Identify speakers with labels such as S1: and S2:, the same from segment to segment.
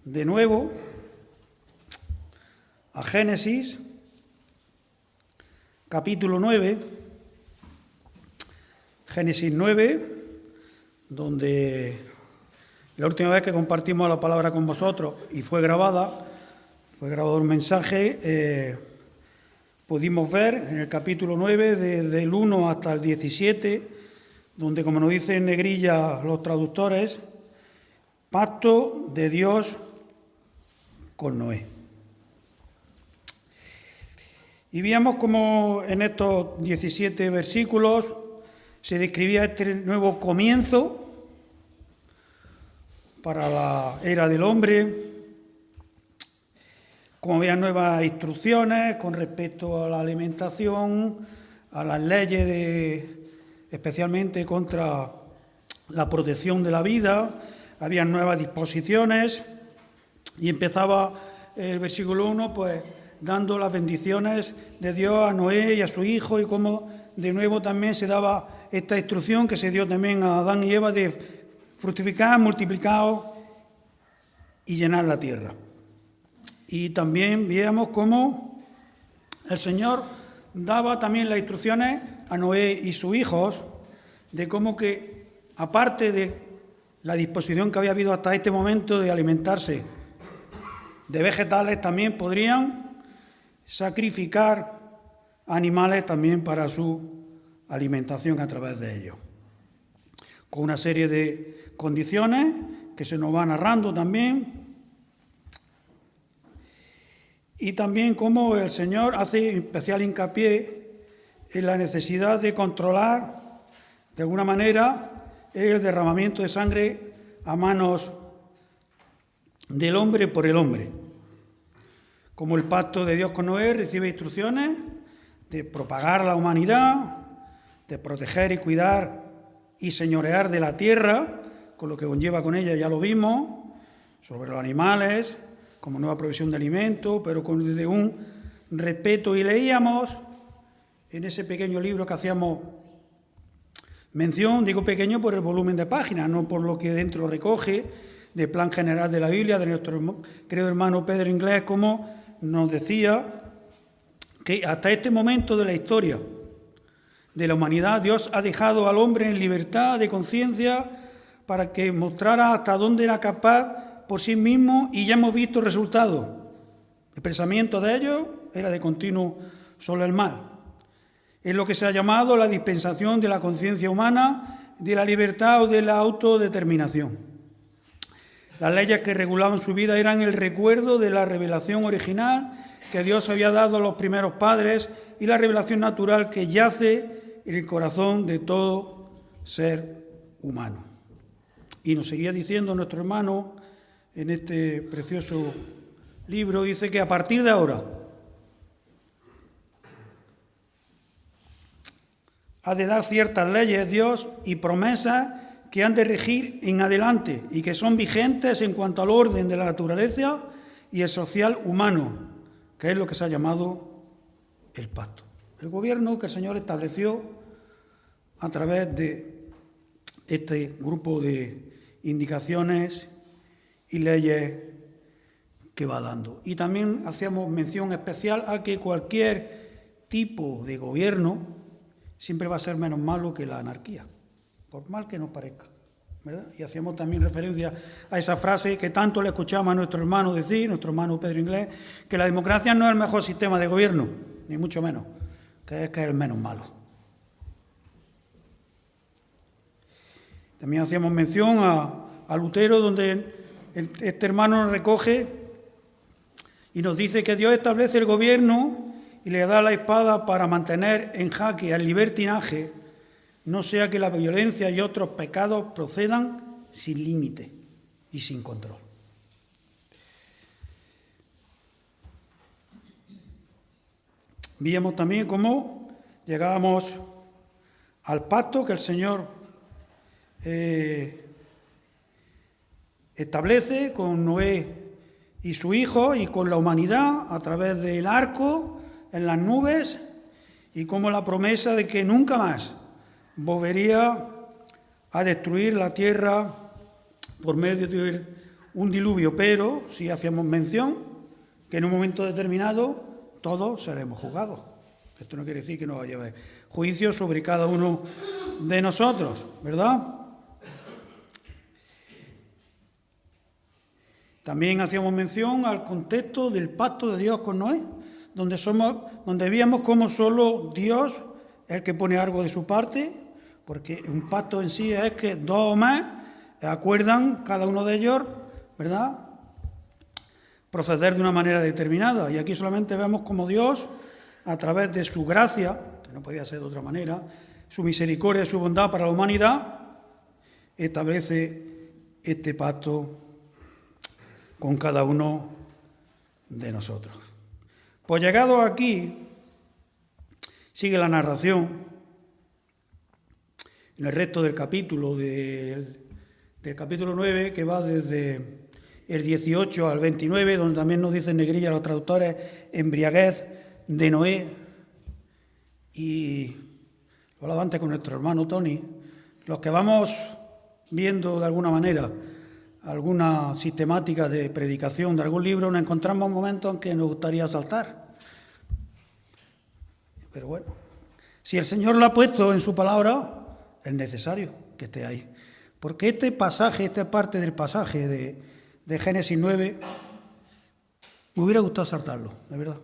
S1: de nuevo a Génesis, capítulo 9, Génesis 9, donde la última vez que compartimos la palabra con vosotros y fue grabado un mensaje, pudimos ver en el capítulo 9, desde el 1 hasta el 17, donde, como nos dicen en negrilla los traductores, pacto de Dios con Noé. Y veíamos cómo en estos 17 versículos se describía este nuevo comienzo para la era del hombre, como había nuevas instrucciones con respecto a la alimentación, a las leyes especialmente contra la protección de la vida, había nuevas disposiciones y empezaba el versículo 1 pues dando las bendiciones de Dios a Noé y a su hijo, y cómo de nuevo también se daba esta instrucción que se dio también a Adán y Eva de fructificar, multiplicar y llenar la tierra. Y también veíamos cómo el Señor daba también las instrucciones a Noé y sus hijos de cómo que, aparte de la disposición que había habido hasta este momento de alimentarse de vegetales, también podrían sacrificar animales también para su alimentación a través de ellos, con una serie de condiciones que se nos va narrando también. Y también cómo el Señor hace especial hincapié en la necesidad de controlar, de alguna manera, el derramamiento de sangre a manos del hombre por el hombre. Como el pacto de Dios con Noé recibe instrucciones de propagar la humanidad, de proteger y cuidar y señorear de la tierra, con lo que conlleva con ella, ya lo vimos, sobre los animales, como nueva provisión de alimento, pero desde un respeto. Y leíamos en ese pequeño libro que hacíamos mención, digo pequeño por el volumen de páginas, no por lo que dentro recoge, del plan general de la Biblia, de nuestro querido hermano Pedro Inglés, como nos decía que hasta este momento de la historia de la humanidad, Dios ha dejado al hombre en libertad de conciencia para que mostrara hasta dónde era capaz por sí mismo, y ya hemos visto resultados. El pensamiento de ellos era de continuo solo el mal. Es lo que se ha llamado la dispensación de la conciencia humana, de la libertad o de la autodeterminación. Las leyes que regulaban su vida eran el recuerdo de la revelación original que Dios había dado a los primeros padres y la revelación natural que yace en el corazón de todo ser humano. Y nos seguía diciendo nuestro hermano en este precioso libro, dice que a partir de ahora ha de dar ciertas leyes Dios y promesas que han de regir en adelante y que son vigentes en cuanto al orden de la naturaleza y el social humano, que es lo que se ha llamado el pacto. El gobierno que el Señor estableció a través de este grupo de indicaciones y leyes que va dando. Y también hacíamos mención especial a que cualquier tipo de gobierno siempre va a ser menos malo que la anarquía, por mal que nos parezca, ¿verdad? Y hacíamos también referencia a esa frase que tanto le escuchamos a nuestro hermano decir, nuestro hermano Pedro Inglés, que la democracia no es el mejor sistema de gobierno, ni mucho menos, que es el menos malo. También hacíamos mención a Lutero, donde este hermano nos recoge y nos dice que Dios establece el gobierno y le da la espada para mantener en jaque al libertinaje, no sea que la violencia y otros pecados procedan sin límite y sin control. Víamos también cómo llegábamos al pacto que el Señor establece con Noé y su hijo y con la humanidad a través del arco en las nubes, y como la promesa de que nunca más volvería a destruir la tierra por medio del un diluvio, pero sí hacíamos mención que en un momento determinado todos seremos juzgados. Esto no quiere decir que no vaya a haber juicio sobre cada uno de nosotros, ¿verdad? También hacíamos mención al contexto del pacto de Dios con Noé, donde víamos cómo solo Dios es el que pone algo de su parte, porque un pacto en sí es que dos o más acuerdan cada uno de ellos, ¿verdad?, proceder de una manera determinada. Y aquí solamente vemos cómo Dios, a través de su gracia, que no podía ser de otra manera, su misericordia y su bondad para la humanidad, establece este pacto con cada uno de nosotros. Pues llegado aquí, sigue la narración en el resto del capítulo, del capítulo 9, que va desde el 18 al 29, donde también nos dicen en negrilla los traductores embriaguez de Noé. Y lo hablaba antes con nuestro hermano Tony, los que vamos viendo de alguna manera alguna sistemática de predicación de algún libro, nos encontramos momentos en que nos gustaría saltar. Pero bueno, si el Señor lo ha puesto en su palabra, es necesario que esté ahí. Porque este pasaje, esta parte del pasaje de Génesis 9, me hubiera gustado saltarlo, de verdad.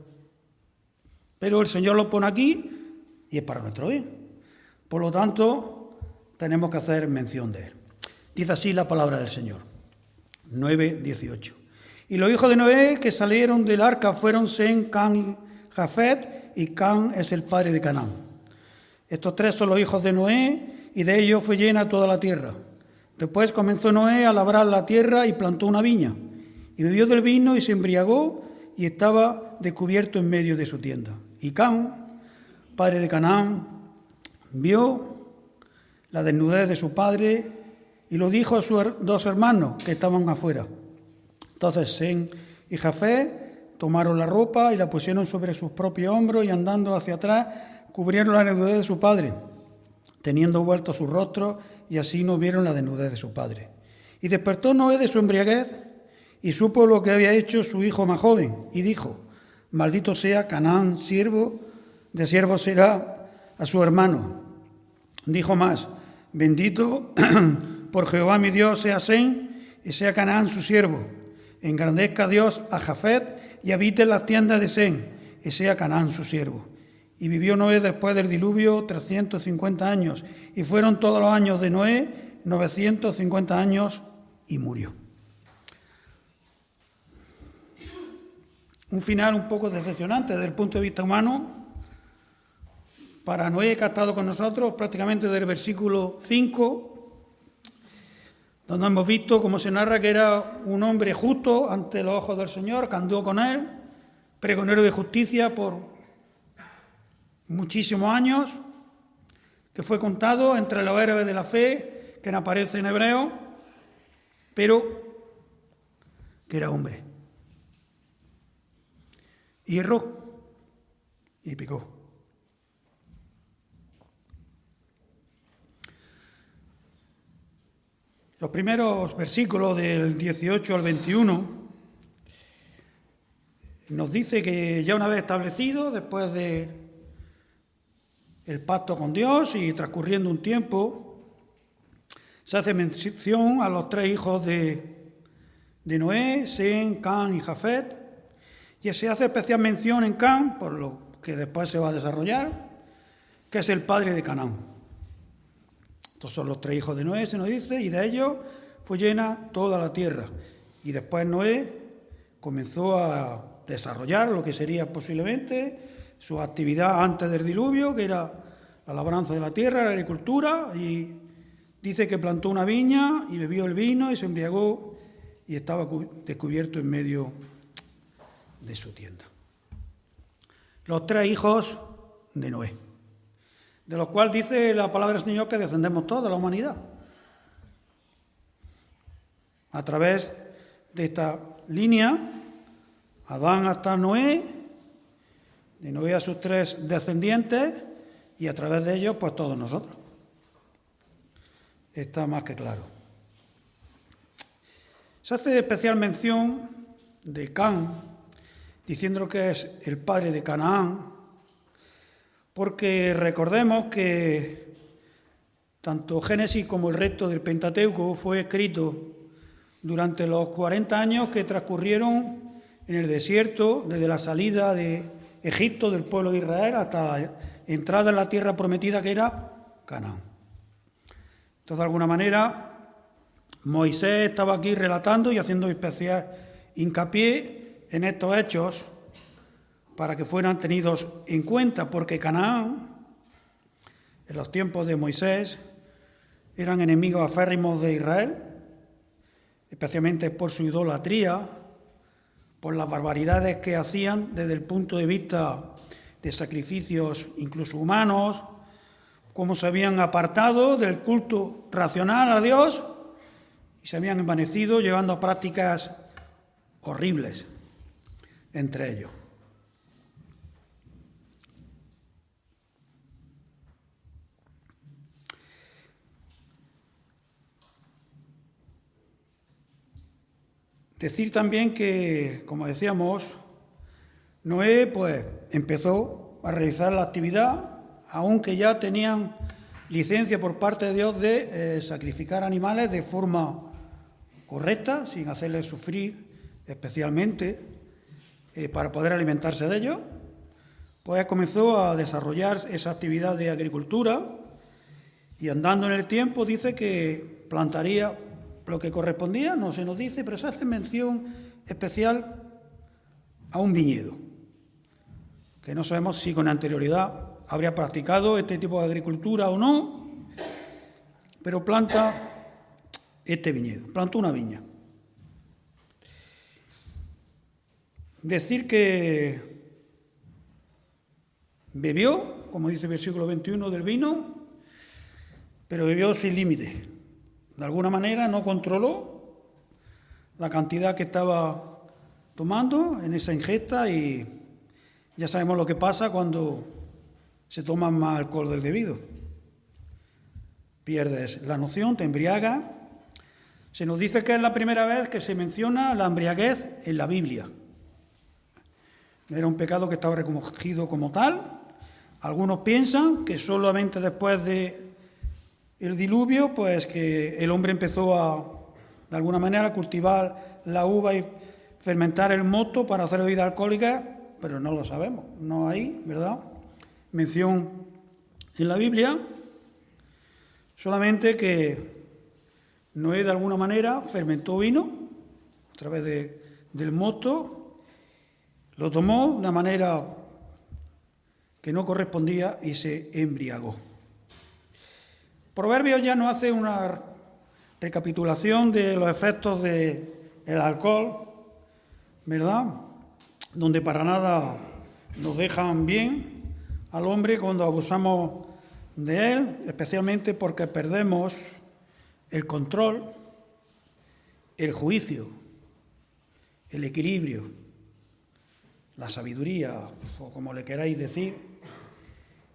S1: Pero el Señor lo pone aquí y es para nuestro bien. Por lo tanto, tenemos que hacer mención de él. Dice así la palabra del Señor. 9:18. Y los hijos de Noé que salieron del arca fueron Sem, Cam y Jafet, y Cam es el padre de Canaán. Estos tres son los hijos de Noé, y de ellos fue llena toda la tierra. Después comenzó Noé a labrar la tierra y plantó una viña, y bebió del vino y se embriagó, y estaba descubierto en medio de su tienda. Y Cam, padre de Canaán, vio la desnudez de su padre y lo dijo a sus dos hermanos que estaban afuera. Entonces Sem y Jafet tomaron la ropa y la pusieron sobre sus propios hombros y andando hacia atrás cubrieron la desnudez de su padre, teniendo vuelto su rostro, y así no vieron la desnudez de su padre. Y despertó Noé de su embriaguez y supo lo que había hecho su hijo más joven y dijo: maldito sea Canaán, siervo será a su hermano. Dijo más: bendito por Jehová mi Dios sea Sem y sea Canaán su siervo. Engrandezca Dios a Jafet y habite en las tiendas de Sem y sea Canaán su siervo. Y vivió Noé después del diluvio 350 años, y fueron todos los años de Noé 950 años, y murió. Un final un poco decepcionante desde el punto de vista humano para Noé, que ha estado con nosotros prácticamente desde el versículo 5, donde hemos visto cómo se narra que era un hombre justo ante los ojos del Señor, que andó con él, pregonero de justicia por muchísimos años, que fue contado entre los héroes de la fe, que no aparece en Hebreo, pero que era hombre. Y erró y pecó. Los primeros versículos del 18 al 21 nos dice que ya una vez establecido, después de el pacto con Dios y transcurriendo un tiempo, se hace mención a los tres hijos de Noé, Sem, Cam y Jafet, y se hace especial mención en Cam, por lo que después se va a desarrollar, que es el padre de Canaán. Estos son los tres hijos de Noé, se nos dice, y de ellos fue llena toda la tierra. Y después Noé comenzó a desarrollar lo que sería posiblemente su actividad antes del diluvio, que era la labranza de la tierra, la agricultura, y dice que plantó una viña y bebió el vino y se embriagó y estaba descubierto en medio de su tienda. Los tres hijos de Noé, de los cuales dice la palabra del Señor que descendemos todos de la humanidad. A través de esta línea, Adán hasta Noé, de Noé a sus tres descendientes, y a través de ellos, pues todos nosotros. Está más que claro. Se hace especial mención de Cam, diciendo que es el padre de Canaán, porque recordemos que tanto Génesis como el resto del Pentateuco fue escrito durante los 40 años que transcurrieron en el desierto, desde la salida de Egipto del pueblo de Israel hasta la entrada en la tierra prometida que era Canaán. Entonces, de alguna manera, Moisés estaba aquí relatando y haciendo especial hincapié en estos hechos para que fueran tenidos en cuenta, porque Canaán, en los tiempos de Moisés, eran enemigos aférrimos de Israel, especialmente por su idolatría, por las barbaridades que hacían desde el punto de vista de sacrificios incluso humanos, cómo se habían apartado del culto racional a Dios y se habían envanecido llevando a prácticas horribles entre ellos. Decir también que, como decíamos, Noé pues empezó a realizar la actividad, aunque ya tenían licencia por parte de Dios de sacrificar animales de forma correcta, sin hacerles sufrir especialmente, para poder alimentarse de ellos. Pues comenzó a desarrollar esa actividad de agricultura y andando en el tiempo dice que plantaría lo que correspondía, no se nos dice, pero se hace mención especial a un viñedo, que no sabemos si con anterioridad habría practicado este tipo de agricultura o no, pero planta este viñedo, plantó una viña. Decir que bebió, como dice el versículo 21 del vino, pero bebió sin límite. De alguna manera no controló la cantidad que estaba tomando en esa ingesta y ya sabemos lo que pasa cuando se toma más alcohol del debido. Pierdes la noción, te embriagas. Se nos dice que es la primera vez que se menciona la embriaguez en la Biblia. Era un pecado que estaba recogido como tal. Algunos piensan que solamente después de el diluvio, pues que el hombre empezó de alguna manera, a cultivar la uva y fermentar el mosto para hacer bebida alcohólica, pero no lo sabemos, no hay, ¿verdad?, mención en la Biblia, solamente que Noé de alguna manera fermentó vino a través del mosto, lo tomó de una manera que no correspondía y se embriagó. Proverbios ya nos hace una recapitulación de los efectos del alcohol, ¿verdad?, donde para nada nos dejan bien al hombre cuando abusamos de él, especialmente porque perdemos el control, el juicio, el equilibrio, la sabiduría, o como le queráis decir,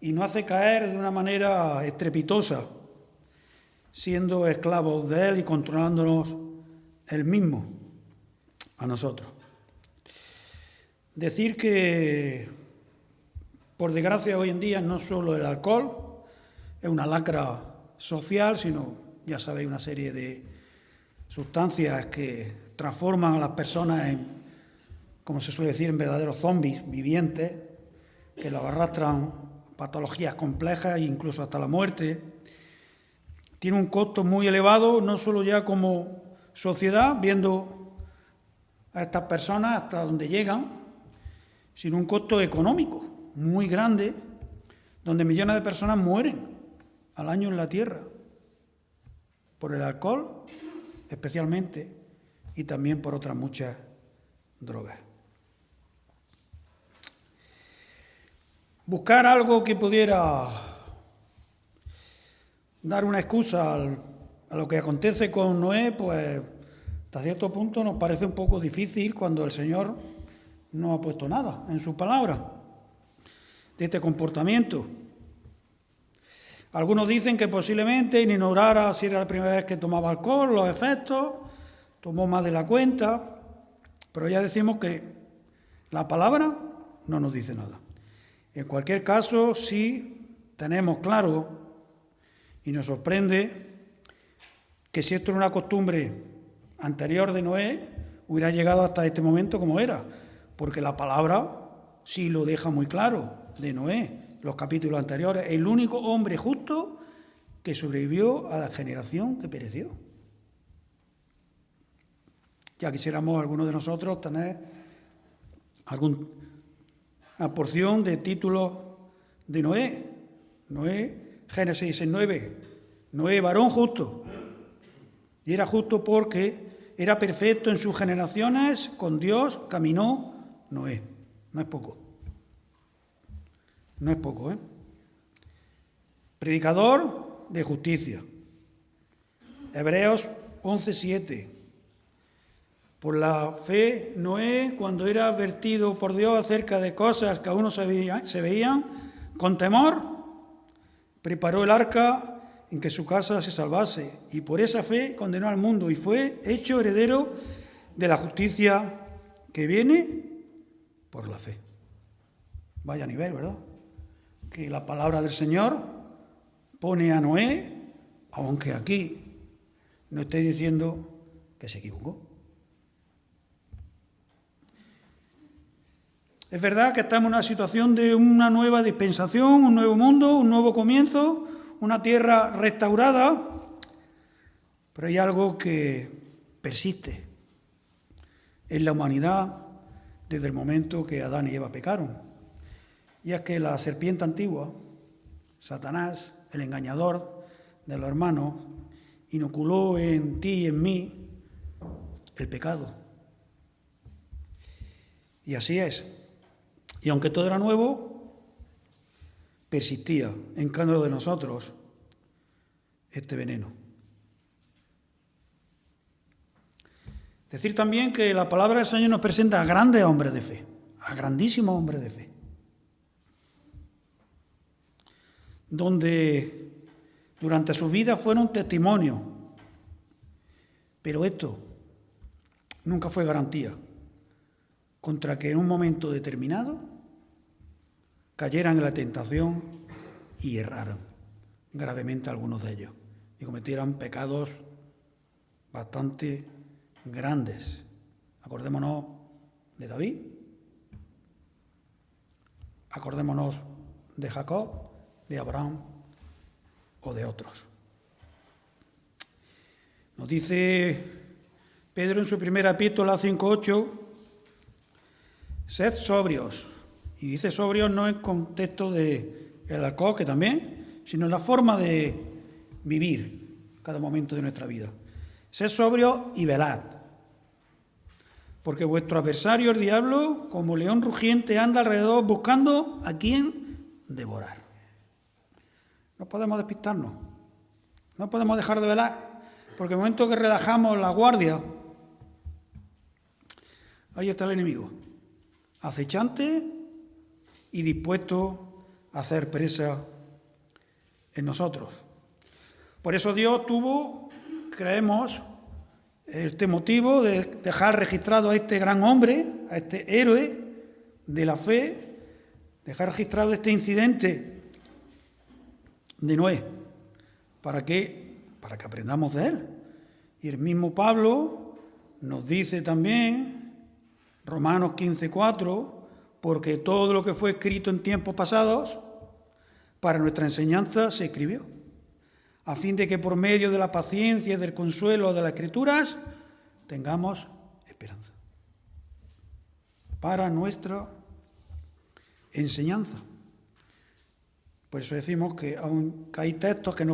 S1: y nos hace caer de una manera estrepitosa, siendo esclavos de él y controlándonos él mismo, a nosotros. Decir que, por desgracia, hoy en día no solo el alcohol es una lacra social, sino, ya sabéis, una serie de sustancias que transforman a las personas en, como se suele decir, en verdaderos zombies vivientes, que los arrastran patologías complejas e incluso hasta la muerte. Tiene un costo muy elevado, no solo ya como sociedad, viendo a estas personas hasta donde llegan, sino un costo económico muy grande, donde millones de personas mueren al año en la Tierra, por el alcohol especialmente, y también por otras muchas drogas. Buscar algo que pudiera dar una excusa a lo que acontece con Noé, pues hasta cierto punto nos parece un poco difícil cuando el Señor no ha puesto nada en su palabra de este comportamiento. Algunos dicen que posiblemente ignorara si era la primera vez que tomaba alcohol, los efectos, tomó más de la cuenta, pero ya decimos que la palabra no nos dice nada. En cualquier caso, sí tenemos claro y nos sorprende que si esto era una costumbre anterior de Noé, hubiera llegado hasta este momento como era, porque la palabra sí lo deja muy claro de Noé, los capítulos anteriores, el único hombre justo que sobrevivió a la generación que pereció. Ya quisiéramos algunos de nosotros tener alguna porción de títulos de Noé. Noé, Génesis 6:9. Noé, varón justo. Y era justo porque era perfecto en sus generaciones, con Dios caminó Noé. No es poco. No es poco, ¿eh? Predicador de justicia. Hebreos 11:7. Por la fe, Noé, cuando era advertido por Dios acerca de cosas que aún no se veían, con temor, preparó el arca en que su casa se salvase, y por esa fe condenó al mundo y fue hecho heredero de la justicia que viene por la fe. Vaya nivel, ¿verdad? Que la palabra del Señor pone a Noé, aunque aquí no esté diciendo que se equivocó. Es verdad que estamos en una situación de una nueva dispensación, un nuevo mundo, un nuevo comienzo, una tierra restaurada, pero hay algo que persiste en la humanidad desde el momento que Adán y Eva pecaron. Y es que la serpiente antigua, Satanás, el engañador de los hermanos, inoculó en ti y en mí el pecado. Y así es. Y aunque todo era nuevo, persistía en cada uno de nosotros este veneno. Decir también que la palabra del Señor nos presenta a grandes hombres de fe, a grandísimos hombres de fe, donde durante su vida fueron testimonio, pero esto nunca fue garantía contra que en un momento determinado cayeran en la tentación y erraran gravemente algunos de ellos y cometieran pecados bastante grandes. Acordémonos de David, acordémonos de Jacob, de Abraham o de otros. Nos dice Pedro en su primera epístola 5:8, sed sobrios. Y dice sobrios no en contexto de el alcohol, que también, sino en la forma de vivir cada momento de nuestra vida. Sed sobrios y velad, porque vuestro adversario, el diablo, como león rugiente, anda alrededor buscando a quien devorar. No podemos despistarnos, no podemos dejar de velar, porque en el momento que relajamos la guardia, ahí está el enemigo, acechante y dispuesto a hacer presa en nosotros. Por eso Dios tuvo, creemos, este motivo de dejar registrado a este gran hombre, a este héroe de la fe, dejar registrado este incidente de Noé, para que aprendamos de él. Y el mismo Pablo nos dice también, Romanos 15:4, porque todo lo que fue escrito en tiempos pasados, para nuestra enseñanza se escribió, a fin de que por medio de la paciencia y del consuelo de las Escrituras tengamos esperanza. Para nuestra enseñanza. Por eso decimos que aunque hay textos que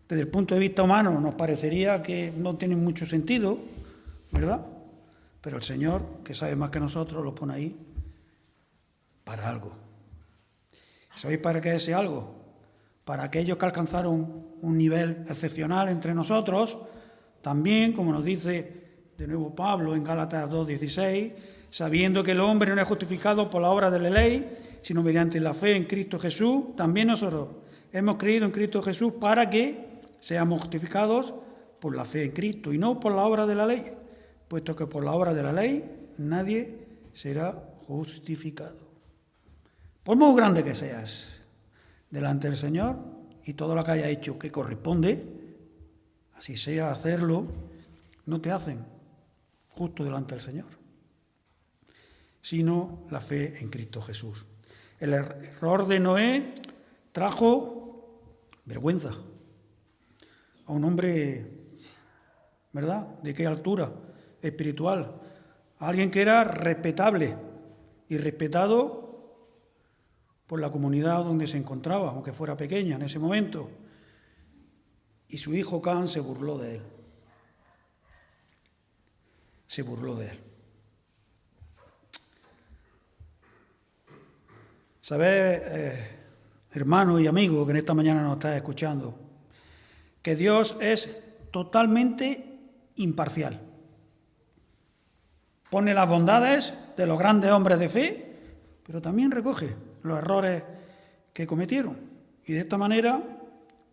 S1: desde el punto de vista humano nos parecería que no tienen mucho sentido, ¿verdad? Pero el Señor, que sabe más que nosotros, lo pone ahí para algo. ¿Sabéis para qué es ese algo? Para aquellos que alcanzaron un nivel excepcional entre nosotros, también, como nos dice de nuevo Pablo en Gálatas 2:16, sabiendo que el hombre no es justificado por la obra de la ley, sino mediante la fe en Cristo Jesús, también nosotros hemos creído en Cristo Jesús para que seamos justificados por la fe en Cristo y no por la obra de la ley, puesto que por la obra de la ley nadie será justificado. Por muy grande que seas delante del Señor y todo lo que haya hecho que corresponde, así sea hacerlo, no te hacen justo delante del Señor, sino la fe en Cristo Jesús. El error de Noé trajo vergüenza a un hombre, ¿verdad?, de qué altura espiritual, a alguien que era respetable y respetado por la comunidad donde se encontraba, aunque fuera pequeña en ese momento. Y su hijo Can se burló de él. Se burló de él. ¿Sabes, hermano y amigo que en esta mañana nos estás escuchando, que Dios es totalmente imparcial? Pone las bondades de los grandes hombres de fe, pero también recoge los errores que cometieron. Y de esta manera,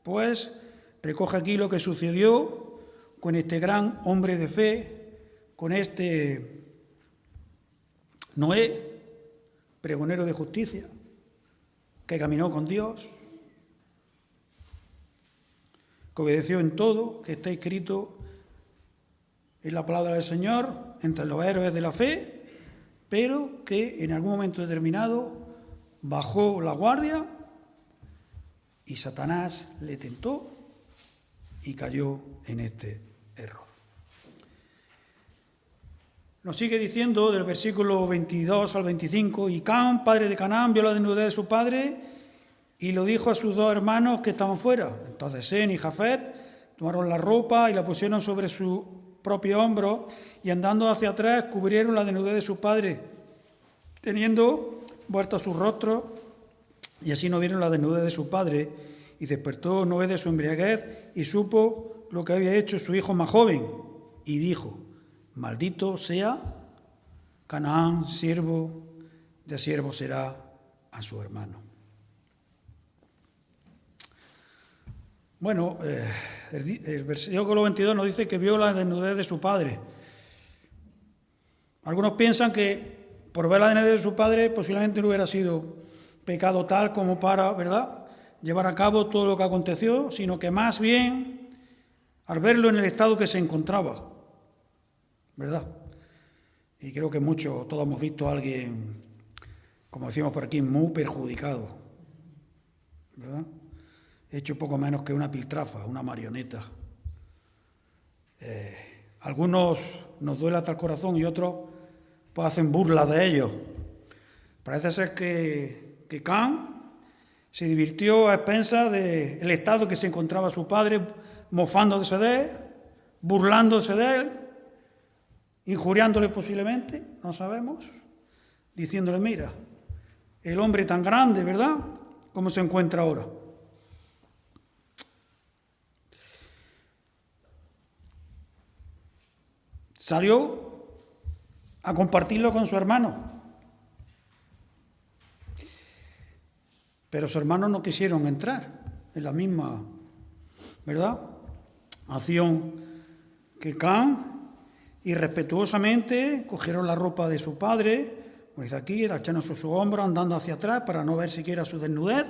S1: pues, recoge aquí lo que sucedió con este gran hombre de fe, con este Noé, pregonero de justicia, que caminó con Dios, que obedeció en todo, que está escrito en la palabra del Señor, entre los héroes de la fe, pero que en algún momento determinado bajó la guardia y Satanás le tentó y cayó en este error. Nos sigue diciendo del versículo 22 al 25, y Cam, padre de Canaán, vio la desnudez de su padre y lo dijo a sus dos hermanos que estaban fuera. Entonces Sem y Jafet tomaron la ropa y la pusieron sobre su propio hombro y andando hacia atrás cubrieron la desnudez de su padre, teniendo vuelto su rostro, y así no vieron la desnudez de su padre. Y despertó Noé de su embriaguez y supo lo que había hecho su hijo más joven y dijo: maldito sea Canaán, siervo de siervo será a su hermano. Bueno, el versículo 22 nos dice que vio la desnudez de su padre. Algunos piensan que por ver la desnudez de su padre posiblemente no hubiera sido pecado tal como para, ¿verdad?, llevar a cabo todo lo que aconteció, sino que más bien al verlo en el estado que se encontraba, ¿verdad? Y creo que todos hemos visto a alguien, como decimos por aquí, muy perjudicado, ¿verdad? Hecho poco menos que una piltrafa, una marioneta. Algunos nos duele hasta el corazón y otros pues hacen burla de ellos. Parece ser que Can se divirtió a expensas del estado que se encontraba su padre, mofándose de él, burlándose de él, injuriándole posiblemente, no sabemos, diciéndole: mira, el hombre tan grande, ¿verdad?, ¿cómo se encuentra ahora? Salió a compartirlo con su hermano, pero sus hermanos no quisieron entrar en la misma, ¿verdad?, acción que Can, y respetuosamente cogieron la ropa de su padre, como dice aquí, la echaron sobre su hombro andando hacia atrás para no ver siquiera su desnudez,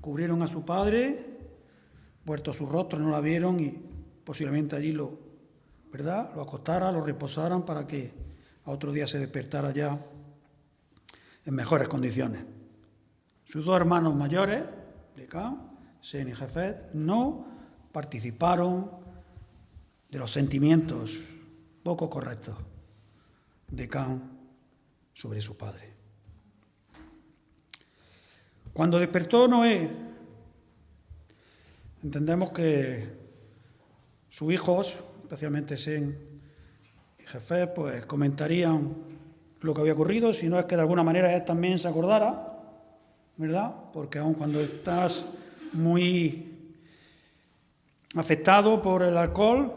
S1: cubrieron a su padre, vuelto a su rostro no la vieron y posiblemente allí lo acostaran, lo reposaran para que a otro día se despertara ya en mejores condiciones. Sus dos hermanos mayores, de Can, Sem y Jafet, no participaron de los sentimientos poco correctos de Can sobre su padre. Cuando despertó Noé, entendemos que sus hijos, especialmente Sem y Jafet, pues comentarían lo que había ocurrido, si no es que de alguna manera él también se acordara, ¿verdad? Porque aun cuando estás muy afectado por el alcohol,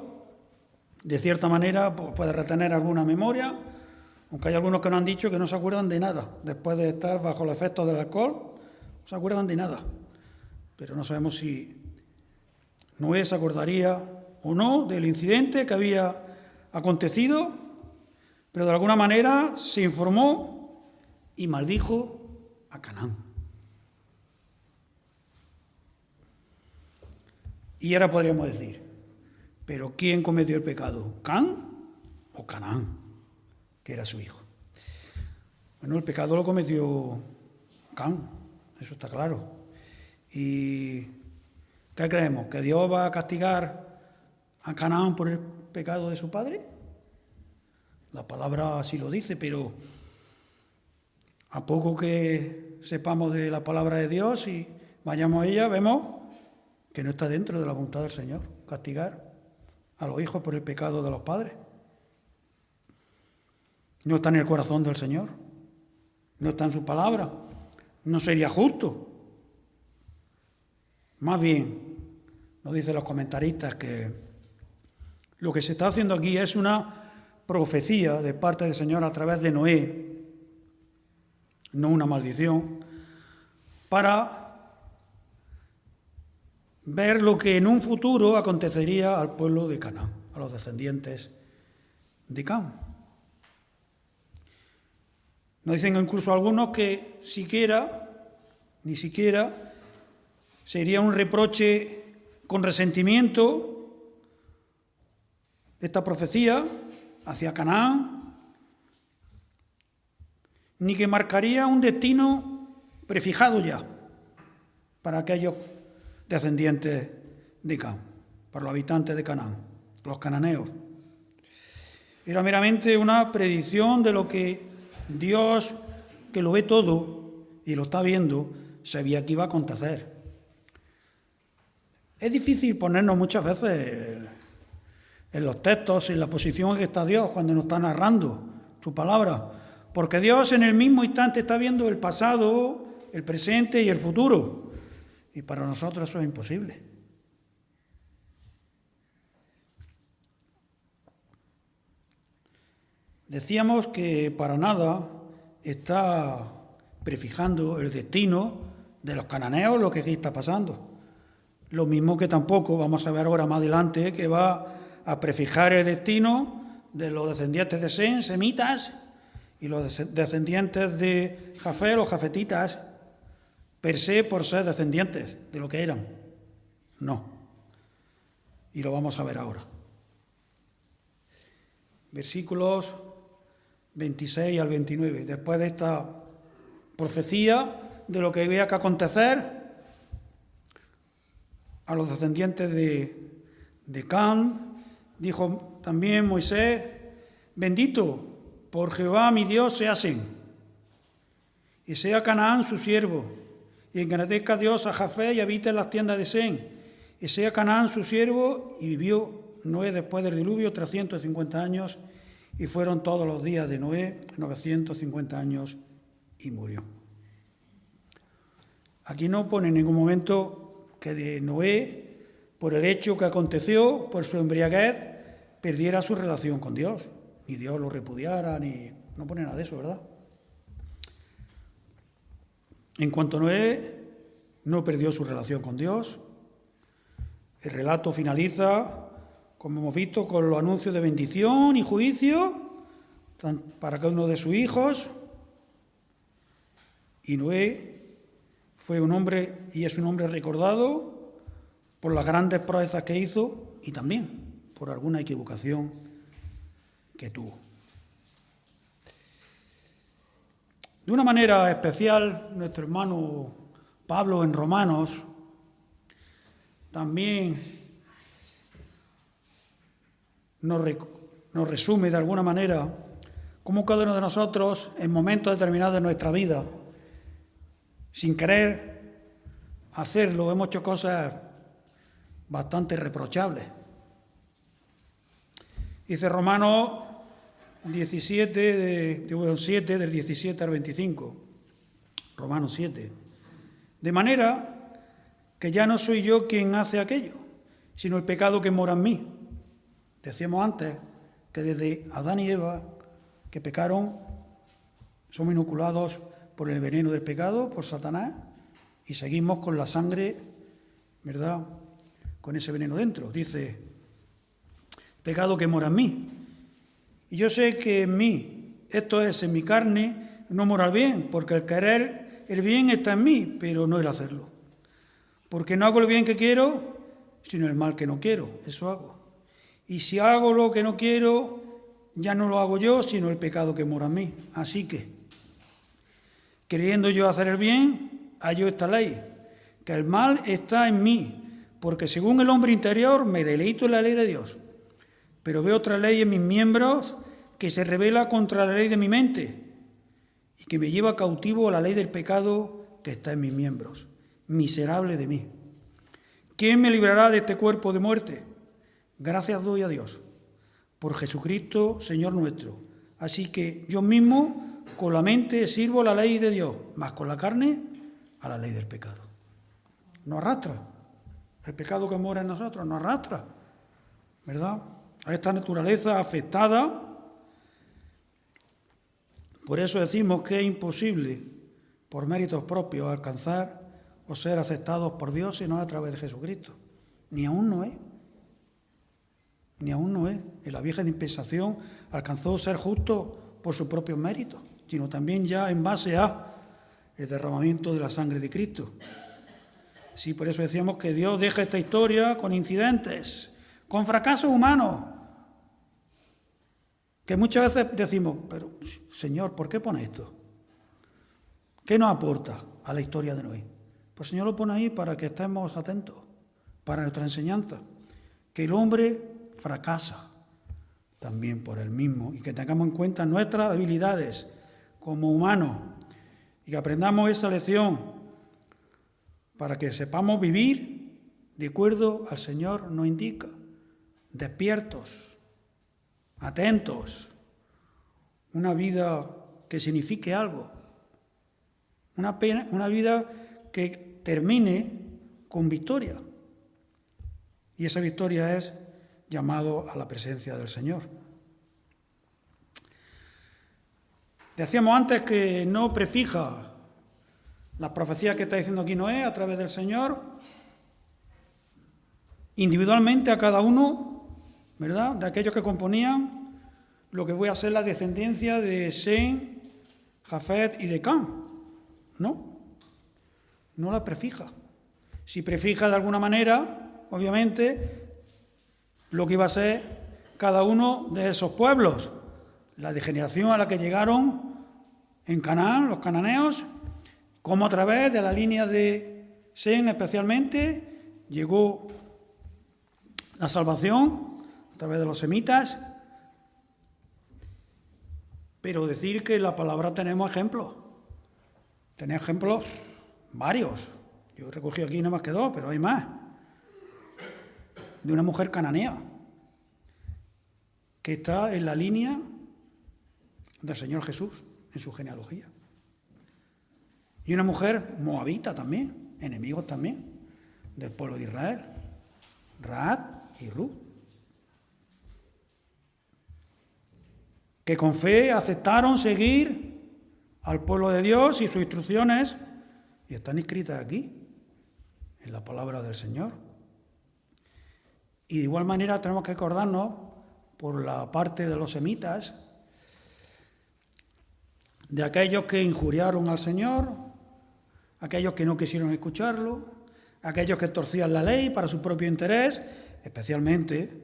S1: de cierta manera pues puedes retener alguna memoria, aunque hay algunos que nos han dicho que no se acuerdan de nada. Después de estar bajo los efectos del alcohol, no se acuerdan de nada. Pero no sabemos si Noé se acordaría o no del incidente que había acontecido, pero de alguna manera se informó y maldijo a Canaán. Y ahora podríamos decir, ¿pero quién cometió el pecado? ¿Can o Canaán, que era su hijo? Bueno, el pecado lo cometió Can, eso está claro. ¿Y qué creemos? ¿Que Dios va a castigar a Canaán por el pecado de su padre? La palabra así lo dice, pero a poco que sepamos de la palabra de Dios y vayamos a ella, vemos que no está dentro de la voluntad del Señor castigar a los hijos por el pecado de los padres. No está en el corazón del Señor, no está en su palabra, no sería justo. Más bien, nos dicen los comentaristas que lo que se está haciendo aquí es una profecía de parte del Señor a través de Noé, no una maldición, para ver lo que en un futuro acontecería al pueblo de Canaán, a los descendientes de Cam. Nos dicen incluso algunos que ni siquiera, sería un reproche con resentimiento de esta profecía hacia Canaán, ni que marcaría un destino prefijado ya para aquellos descendientes de Cam, para los habitantes de Canaán, los cananeos. Era meramente una predicción de lo que Dios, que lo ve todo y lo está viendo, sabía que iba a acontecer. Es difícil ponernos muchas veces en los textos, en la posición en que está Dios cuando nos está narrando su palabra, porque Dios en el mismo instante está viendo el pasado, el presente y el futuro, y para nosotros eso es imposible. Decíamos que para nada está prefijando el destino de los cananeos lo que aquí está pasando. Lo mismo que tampoco, vamos a ver ahora más adelante, que va a prefijar el destino de los descendientes de Sem, semitas, y los descendientes de Jafet, los jafetitas, per se por ser descendientes de lo que eran. No. Y lo vamos a ver ahora. Versículos 26 al 29. Después de esta profecía de lo que había que acontecer a los descendientes de Cam, dijo también Moisés: bendito por Jehová mi Dios sea Sem, y sea Canaán su siervo, y engrandezca Dios a Jafet y habite en las tiendas de Sem, y sea Canaán su siervo. Y vivió Noé después del diluvio 350 años, y fueron todos los días de Noé 950 años, y murió. Aquí no pone en ningún momento que de Noé, por el hecho que aconteció, por su embriaguez, perdiera su relación con Dios, ni Dios lo repudiara, ni no pone nada de eso, ¿verdad? En cuanto a Noé, no perdió su relación con Dios. El relato finaliza, como hemos visto, con los anuncios de bendición y juicio para cada uno de sus hijos. Y Noé fue un hombre y es un hombre recordado por las grandes proezas que hizo y también por alguna equivocación que tuvo. De una manera especial, nuestro hermano Pablo en Romanos también nos resume de alguna manera cómo cada uno de nosotros en momentos determinados de nuestra vida, sin querer hacerlo, hemos hecho cosas bastante reprochables. Dice Romanos 7, del 17 al 25. Romanos 7. De manera que ya no soy yo quien hace aquello, sino el pecado que mora en mí. Decíamos antes que desde Adán y Eva, que pecaron, somos inoculados por el veneno del pecado, por Satanás, y seguimos con la sangre, ¿verdad?, con ese veneno dentro. Dice pecado que mora en mí. Y yo sé que en mí, esto es, en mi carne, no mora el bien, porque el querer el bien está en mí, pero no el hacerlo. Porque no hago el bien que quiero, sino el mal que no quiero, eso hago. Y si hago lo que no quiero, ya no lo hago yo, sino el pecado que mora en mí. Así que, queriendo yo hacer el bien, hallo esta ley, que el mal está en mí, porque según el hombre interior me deleito en la ley de Dios. Pero veo otra ley en mis miembros que se rebela contra la ley de mi mente y que me lleva cautivo a la ley del pecado que está en mis miembros. Miserable de mí. ¿Quién me librará de este cuerpo de muerte? Gracias doy a Dios por Jesucristo, Señor nuestro. Así que yo mismo con la mente sirvo a la ley de Dios, más con la carne a la ley del pecado. Nos arrastra. El pecado que mora en nosotros nos arrastra, ¿verdad? A esta naturaleza afectada. Por eso decimos que es imposible, por méritos propios, alcanzar o ser aceptados por Dios si no es a través de Jesucristo. Ni aún no es. Ni aún no es. En la vieja dispensación alcanzó ser justo por sus propios méritos, sino también ya en base a el derramamiento de la sangre de Cristo. Sí, por eso decíamos que Dios deja esta historia con incidentes, con fracasos humanos, que muchas veces decimos, pero Señor, ¿por qué pone esto? ¿Qué nos aporta a la historia de Noé? Pues el Señor lo pone ahí para que estemos atentos, para nuestra enseñanza, que el hombre fracasa también por él mismo y que tengamos en cuenta nuestras habilidades como humanos y que aprendamos esa lección para que sepamos vivir de acuerdo al Señor nos indica, despiertos, atentos, una vida que signifique algo, una vida que termine con victoria. Y esa victoria es llamado a la presencia del Señor. Decíamos antes que no prefija las profecías que está diciendo aquí Noé a través del Señor, individualmente a cada uno, ¿verdad?, de aquellos que componían lo que voy a ser la descendencia de Sem, Jafet y de Cam. No la prefija. Si prefija de alguna manera, obviamente, lo que iba a ser cada uno de esos pueblos, la degeneración a la que llegaron en Canaán, los cananeos, como a través de la línea de Sem especialmente llegó la salvación a través de los semitas. Pero decir que en la palabra tenemos ejemplos. Tenemos ejemplos varios. Yo recogí aquí nada más que 2, pero hay más. De una mujer cananea que está en la línea del Señor Jesús, en su genealogía. Y una mujer moabita también, enemigos también del pueblo de Israel, Rahab y Ruth, que con fe aceptaron seguir al pueblo de Dios y sus instrucciones, y están escritas aquí, en la palabra del Señor. Y de igual manera tenemos que acordarnos, por la parte de los semitas, de aquellos que injuriaron al Señor, aquellos que no quisieron escucharlo, aquellos que torcían la ley para su propio interés, especialmente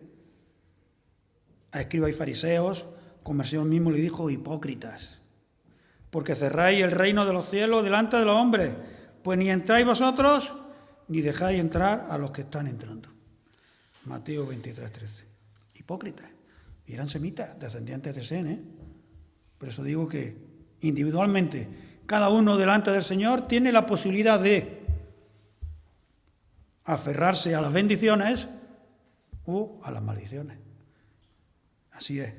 S1: a escribas y fariseos, como el Señor mismo le dijo, hipócritas, porque cerráis el reino de los cielos delante de los hombres, pues ni entráis vosotros, ni dejáis entrar a los que están entrando. Mateo 23:13. Hipócritas. Y eran semitas, descendientes de Sem, ¿eh? Por eso digo que individualmente, cada uno delante del Señor tiene la posibilidad de aferrarse a las bendiciones o a las maldiciones. Así es.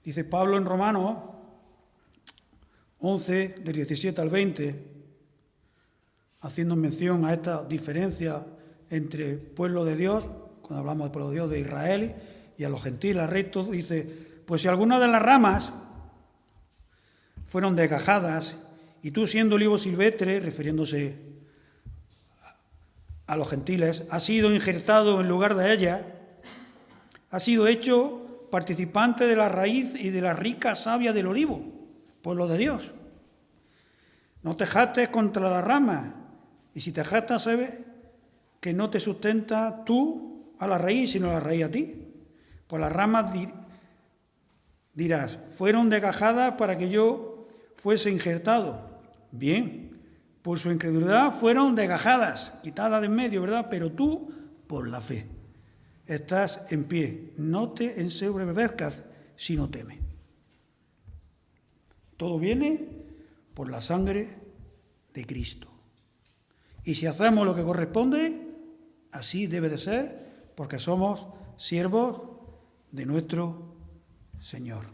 S1: Dice Pablo en Romanos 11, del 17 al 20, haciendo mención a esta diferencia entre pueblo de Dios, cuando hablamos del pueblo de Dios, de Israel, y a los gentiles, al resto, dice, pues si algunas de las ramas fueron desgajadas, y tú siendo olivo silvestre, refiriéndose a los gentiles, ha sido injertado en lugar de ella, ha sido hecho participante de la raíz y de la rica savia del olivo, pueblo de Dios. No te jactes contra la rama, y si te jactas, sabes que no te sustenta tú a la raíz, sino la raíz a ti. Pues las ramas dirás, fueron desgajadas para que yo fuese injertado. Bien, por su incredulidad fueron desgajadas, quitadas de en medio, ¿verdad? Pero tú, por la fe, estás en pie. No te ensoberbezcas, sino teme. Todo viene por la sangre de Cristo. Y si hacemos lo que corresponde, así debe de ser, porque somos siervos de nuestro Señor.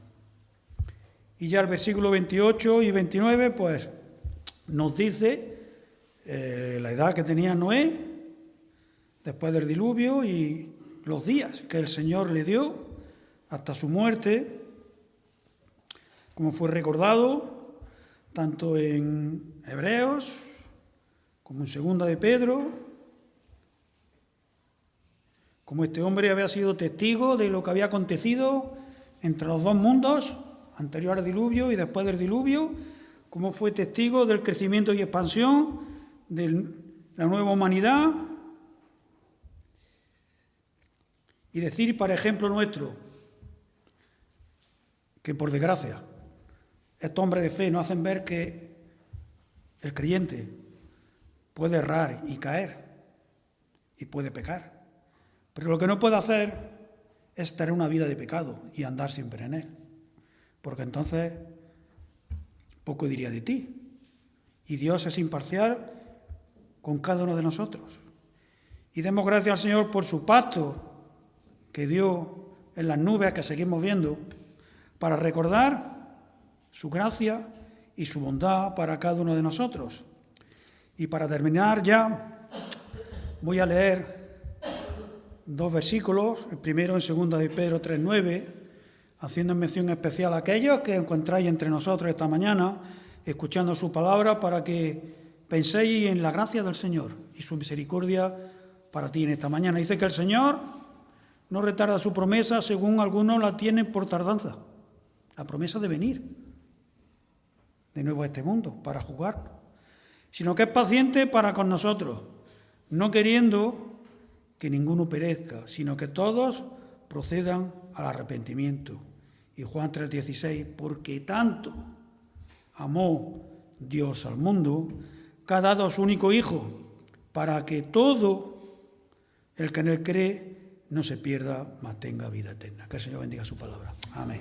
S1: Y ya el versículo 28 y 29, pues, nos dice la edad que tenía Noé después del diluvio y los días que el Señor le dio hasta su muerte, como fue recordado tanto en Hebreos como en Segunda de Pedro, como este hombre había sido testigo de lo que había acontecido entre los dos mundos, anterior al diluvio y después del diluvio, como fue testigo del crecimiento y expansión de la nueva humanidad. Y decir, para ejemplo nuestro, que por desgracia, estos hombres de fe nos hacen ver que el creyente puede errar y caer y puede pecar. Pero lo que no puede hacer es tener una vida de pecado y andar siempre en él. Porque entonces poco diría de ti. Y Dios es imparcial con cada uno de nosotros. Y demos gracias al Señor por su pacto que dio en las nubes que seguimos viendo, para recordar su gracia y su bondad para cada uno de nosotros. Y para terminar ya, voy a leer 2 versículos, el primero en 2 de Pedro 3:9, haciendo mención especial a aquellos que encontráis entre nosotros esta mañana, escuchando su palabra, para que penséis en la gracia del Señor y su misericordia para ti en esta mañana. Dice que el Señor no retarda su promesa, según algunos la tienen por tardanza, la promesa de venir de nuevo a este mundo para juzgar, sino que es paciente para con nosotros, no queriendo que ninguno perezca, sino que todos procedan al arrepentimiento. Y Juan 3:16, porque tanto amó Dios al mundo, que ha dado a su único Hijo, para que todo el que en él cree no se pierda, mas tenga vida eterna. Que el Señor bendiga su palabra. Amén.